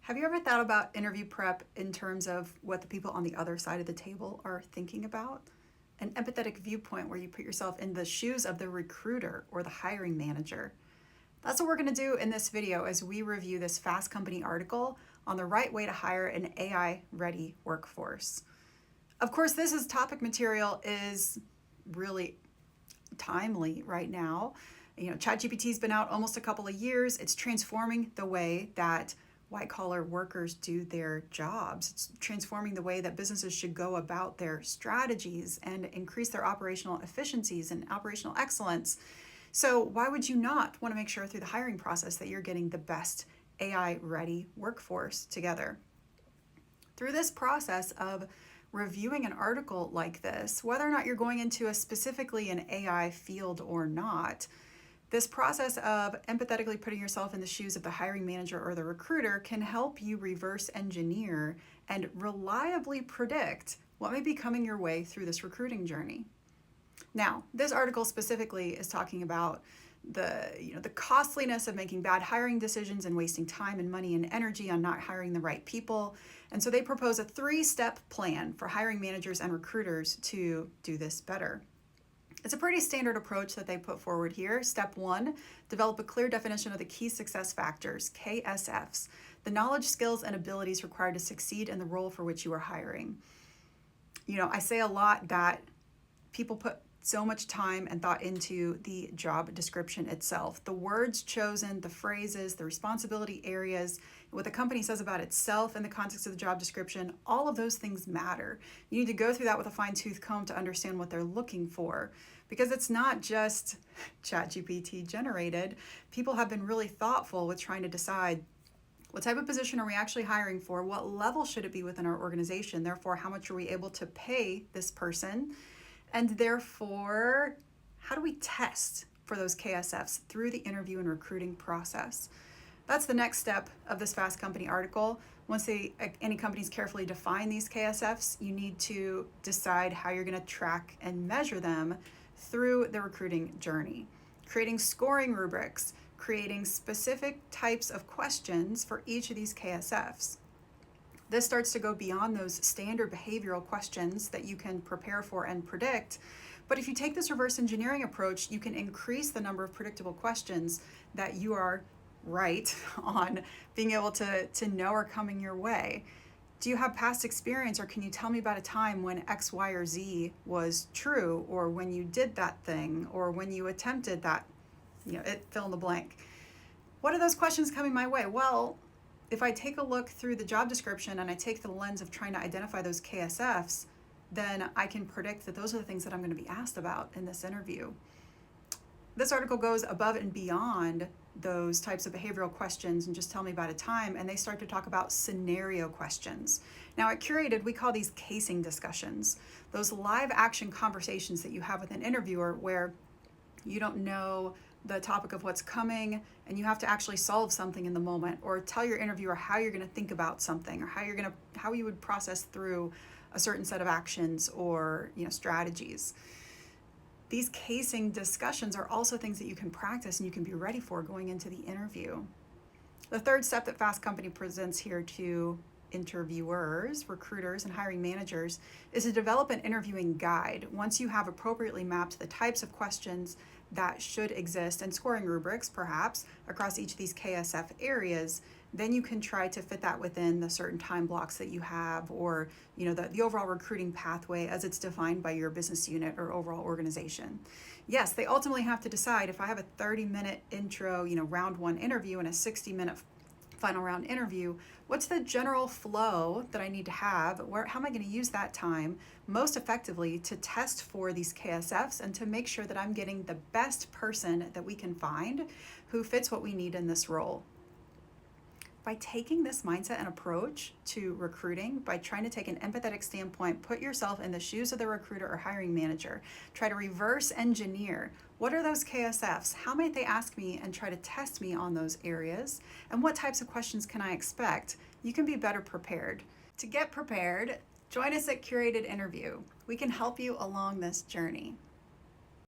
Have you ever thought about interview prep in terms of what the people on the other side of the table are thinking about? An empathetic viewpoint where you put yourself in the shoes of the recruiter or the hiring manager. That's what we're going to do in this video as we review this Fast Company article on the right way to hire an AI-ready workforce. Of course, this topic material is really timely right now. ChatGPT's been out almost a couple of years. It's transforming the way that white-collar workers do their jobs. It's transforming the way that businesses should go about their strategies and increase their operational efficiencies and operational excellence. So why would you not want to make sure through the hiring process that you're getting the best AI-ready workforce together? Through this process of reviewing an article like this, whether or not you're going into specifically an AI field or not, this process of empathetically putting yourself in the shoes of the hiring manager or the recruiter can help you reverse engineer and reliably predict what may be coming your way through this recruiting journey. Now, this article specifically is talking about the costliness of making bad hiring decisions and wasting time and money and energy on not hiring the right people. And so they propose a 3-step plan for hiring managers and recruiters to do this better. It's a pretty standard approach that they put forward here. Step 1, develop a clear definition of the key success factors, KSFs, the knowledge, skills, and abilities required to succeed in the role for which you are hiring. I say a lot that people put so much time and thought into the job description itself. The words chosen, the phrases, the responsibility areas, what the company says about itself in the context of the job description, all of those things matter. You need to go through that with a fine-tooth comb to understand what they're looking for, because it's not just ChatGPT generated. People have been really thoughtful with trying to decide what type of position are we actually hiring for? What level should it be within our organization? Therefore, how much are we able to pay this person? And therefore, how do we test for those KSFs through the interview and recruiting process? That's the next step of this Fast Company article. Once any companies carefully define these KSFs, you need to decide how you're going to track and measure them through the recruiting journey. Creating scoring rubrics, creating specific types of questions for each of these KSFs. This starts to go beyond those standard behavioral questions that you can prepare for and predict. But if you take this reverse engineering approach, you can increase the number of predictable questions that you are right on being able to know are coming your way. Do you have past experience, or can you tell me about a time when X, Y, or Z was true, or when you did that thing, or when you attempted that, fill in the blank. What are those questions coming my way? Well, if I take a look through the job description and I take the lens of trying to identify those KSFs, then I can predict that those are the things that I'm going to be asked about in this interview. This article goes above and beyond those types of behavioral questions and just tell me about a time, and they start to talk about scenario questions. Now at Kurated, we call these casing discussions, those live action conversations that you have with an interviewer where you don't know the topic of what's coming and you have to actually solve something in the moment, or tell your interviewer how you're going to think about something, or how you would process through a certain set of actions or strategies. These casing discussions are also things that you can practice and you can be ready for going into the interview. The third step that Fast Company presents here to interviewers, recruiters, and hiring managers is to develop an interviewing guide. Once you have appropriately mapped the types of questions that should exist and scoring rubrics, perhaps, across each of these KSF areas, then you can try to fit that within the certain time blocks that you have, or the overall recruiting pathway as it's defined by your business unit or overall organization. Yes, they ultimately have to decide, if I have a 30-minute intro, round 1 interview and a 60-minute final round interview, what's the general flow that I need to have? How am I going to use that time most effectively to test for these KSFs and to make sure that I'm getting the best person that we can find who fits what we need in this role? By taking this mindset and approach to recruiting, by trying to take an empathetic standpoint, put yourself in the shoes of the recruiter or hiring manager, try to reverse engineer. What are those KSFs? How might they ask me, and try to test me on those areas? And what types of questions can I expect? You can be better prepared. To get prepared, join us at Kurated Interview. We can help you along this journey.